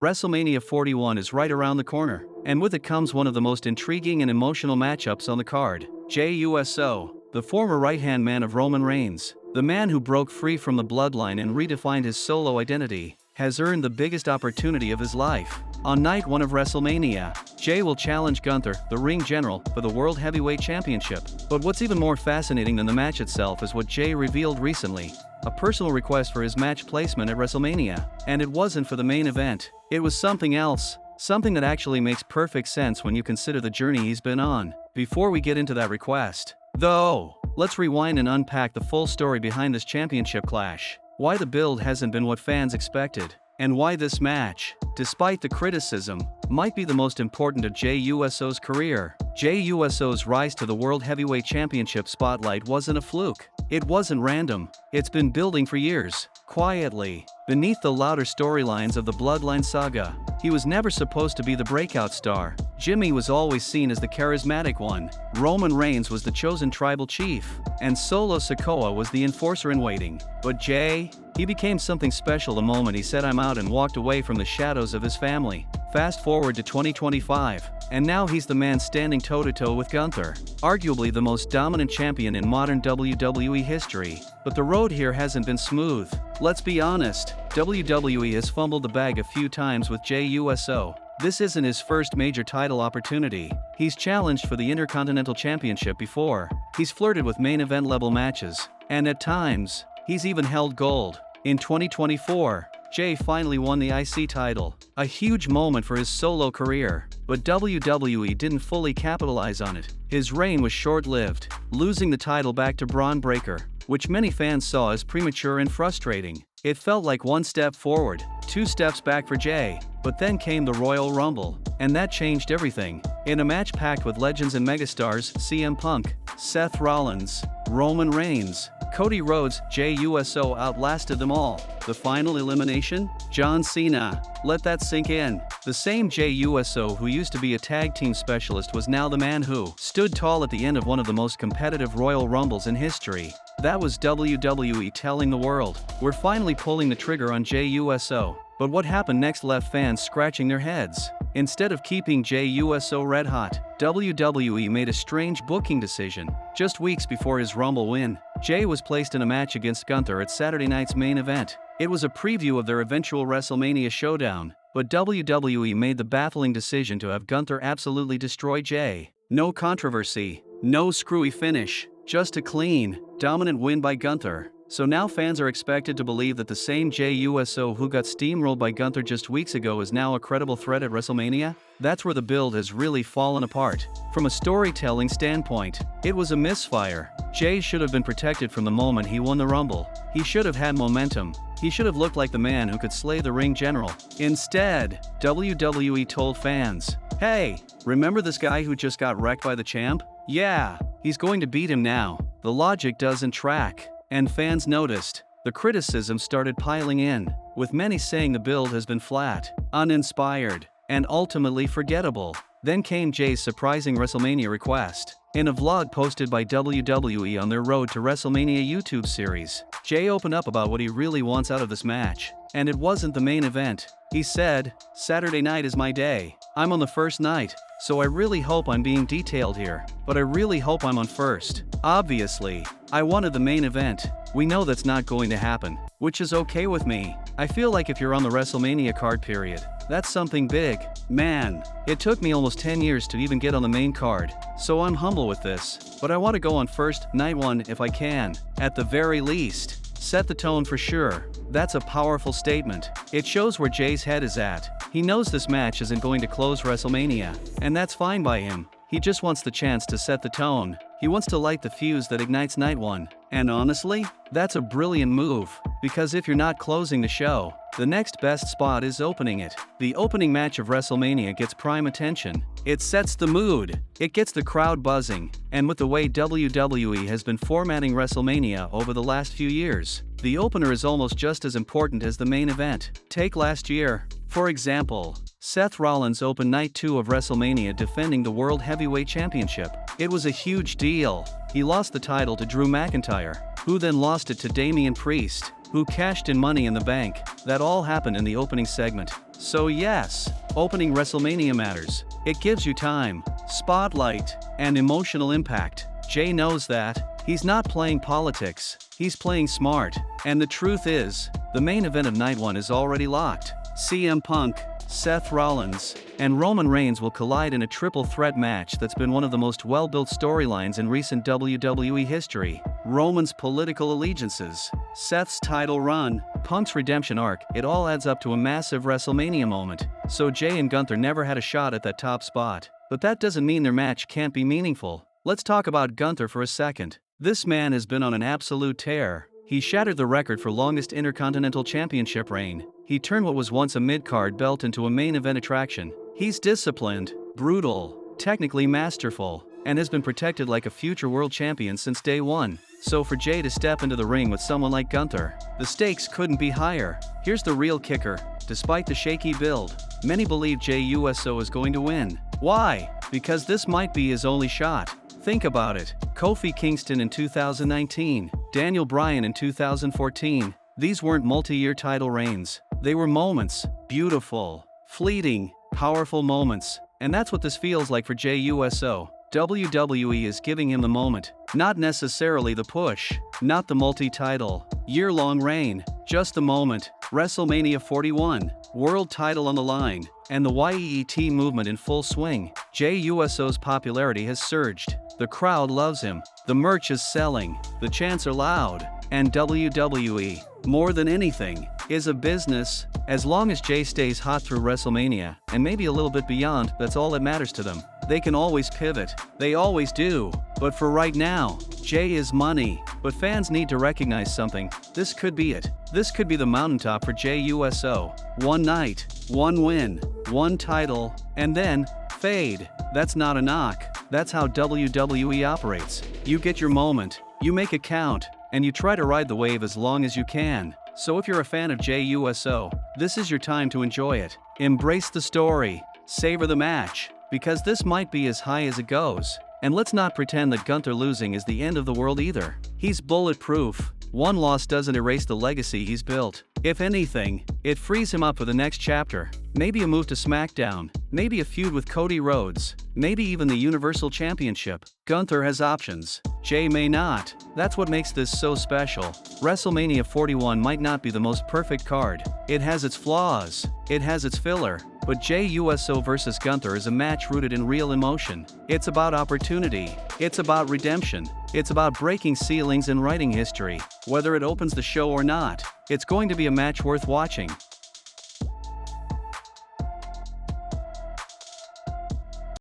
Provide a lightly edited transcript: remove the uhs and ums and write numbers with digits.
WrestleMania 41 is right around the corner, and with it comes one of the most intriguing and emotional matchups on the card. Jey Uso, the former right-hand man of Roman Reigns, the man who broke free from the Bloodline and redefined his solo identity, has earned the biggest opportunity of his life. On night 1 of WrestleMania, Jey will challenge Gunther, the ring general, for the World Heavyweight Championship. But what's even more fascinating than the match itself is what Jey revealed recently: a personal request for his match placement at WrestleMania. And it wasn't for the main event. It was something else. Something that actually makes perfect sense when you consider the journey he's been on. Before we get into that request, though, let's rewind and unpack the full story behind this championship clash. Why the build hasn't been what fans expected, and why this match, despite the criticism, might be the most important of Jey Uso's career. Jey Uso's rise to the World Heavyweight Championship spotlight wasn't a fluke. It wasn't random. It's been building for years, quietly, beneath the louder storylines of the Bloodline saga. He was never supposed to be the breakout star. Jimmy was always seen as the charismatic one. Roman Reigns was the chosen tribal chief, and Solo Sikoa was the enforcer in waiting. But Jey, he became something special the moment he said "I'm out" and walked away from the shadows of his family. Fast forward to 2025, and now he's the man standing toe-to-toe with Gunther, arguably the most dominant champion in modern WWE history. But the road here hasn't been smooth. Let's be honest, WWE has fumbled the bag a few times with Jey Uso. This isn't his first major title opportunity. He's challenged for the Intercontinental Championship before. He's flirted with main event level matches, and at times, he's even held gold. In 2024, Jey finally won the IC title, a huge moment for his solo career, but WWE didn't fully capitalize on it. His reign was short-lived, losing the title back to Braun Breaker, which many fans saw as premature and frustrating. It felt like one step forward, 2 steps back for Jey, but then came the Royal Rumble, and that changed everything. In a match packed with legends and megastars, CM Punk, Seth Rollins, Roman Reigns, Cody Rhodes, Jey Uso outlasted them all. The final elimination? John Cena. Let that sink in. The same Jey Uso who used to be a tag team specialist was now the man who stood tall at the end of one of the most competitive Royal Rumbles in history. That was WWE telling the world, we're finally pulling the trigger on Jey Uso. But what happened next left fans scratching their heads. Instead of keeping Jey Uso red hot, WWE made a strange booking decision. Just weeks before his Rumble win, Jey was placed in a match against Gunther at Saturday night's main event. It was a preview of their eventual WrestleMania showdown, but WWE made the baffling decision to have Gunther absolutely destroy Jey. No controversy, no screwy finish, just a clean, dominant win by Gunther. So now fans are expected to believe that the same Jey Uso who got steamrolled by Gunther just weeks ago is now a credible threat at WrestleMania? That's where the build has really fallen apart. From a storytelling standpoint, it was a misfire. Jey should have been protected from the moment he won the Rumble. He should have had momentum. He should have looked like the man who could slay the ring general. Instead, WWE told fans, "Hey, remember this guy who just got wrecked by the champ? Yeah, he's going to beat him now." The logic doesn't track. And fans noticed. The criticism started piling in, with many saying the build has been flat, uninspired, and ultimately forgettable. Then came Jey's surprising WrestleMania request. In a vlog posted by WWE on their Road to WrestleMania YouTube series, Jey opened up about what he really wants out of this match. And it wasn't the main event. He said, "Saturday night is my day. I'm on the first night, so I really hope I'm being detailed here, but I really hope I'm on first. Obviously, I wanted the main event. We know that's not going to happen, which is okay with me. I feel like if you're on the WrestleMania card period, that's something big. Man, it took me almost 10 years to even get on the main card, so I'm humble with this, but I want to go on first, night 1 if I can. At the very least, set the tone for sure." That's a powerful statement. It shows where Jey's head is at. He knows this match isn't going to close WrestleMania, and that's fine by him. He just wants the chance to set the tone. He wants to light the fuse that ignites night 1. And honestly, that's a brilliant move, because if you're not closing the show, the next best spot is opening it. The opening match of WrestleMania gets prime attention. It sets the mood. It gets the crowd buzzing. And with the way WWE has been formatting WrestleMania over the last few years, the opener is almost just as important as the main event. Take last year, for example. Seth Rollins opened night 2 of WrestleMania defending the World Heavyweight Championship. It was a huge deal. He lost the title to Drew McIntyre, who then lost it to Damian Priest. who cashed in Money in the Bank. That all happened in the opening segment. So yes, opening WrestleMania matters. It gives you time, spotlight, and emotional impact. Jey knows that. He's not playing politics, he's playing smart. And the truth is, the main event of Night 1 is already locked. CM Punk, Seth Rollins, and Roman Reigns will collide in a triple threat match that's been one of the most well-built storylines in recent WWE history. Roman's political allegiances, Seth's title run, Punk's redemption arc, it all adds up to a massive WrestleMania moment. So Jey and Gunther never had a shot at that top spot. But that doesn't mean their match can't be meaningful. Let's talk about Gunther for a second. This man has been on an absolute tear. He shattered the record for longest Intercontinental Championship reign. He turned what was once a mid-card belt into a main event attraction. He's disciplined, brutal, technically masterful, and has been protected like a future world champion since day one. So for Jey to step into the ring with someone like Gunther, the stakes couldn't be higher. Here's the real kicker. Despite the shaky build, many believe Jey Uso is going to win. Why? Because this might be his only shot. Think about it. Kofi Kingston in 2019, Daniel Bryan in 2014. These weren't multi-year title reigns. They were moments. Beautiful, fleeting, powerful moments. And that's what this feels like for Jey Uso. WWE is giving him the moment. Not necessarily the push. Not the multi-title, year-long reign. Just the moment. WrestleMania 41. World title on the line. And the YEET movement in full swing. Jey Uso's popularity has surged. The crowd loves him. The merch is selling. The chants are loud. And WWE, more than anything, is a business. As long as Jey stays hot through WrestleMania, and maybe a little bit beyond, that's all that matters to them. They can always pivot. They always do. But for right now, Jey is money. But fans need to recognize something. This could be it. This could be the mountaintop for Jey Uso. One night, one win, one title, and then fade. That's not a knock. That's how WWE operates. You get your moment, you make it count, and you try to ride the wave as long as you can. So if you're a fan of Jey Uso, this is your time to enjoy it. Embrace the story, savor the match, because this might be as high as it goes. And let's not pretend that Gunther losing is the end of the world either. He's bulletproof. One loss doesn't erase the legacy he's built. If anything, it frees him up for the next chapter. Maybe a move to SmackDown, maybe a feud with Cody Rhodes, maybe even the Universal Championship. Gunther has options. Jey may not. That's what makes this so special. WrestleMania 41 might not be the most perfect card. It has its flaws. It has its filler. But Jey Uso vs. Gunther is a match rooted in real emotion. It's about opportunity. It's about redemption. It's about breaking ceilings and writing history. Whether it opens the show or not, it's going to be a match worth watching.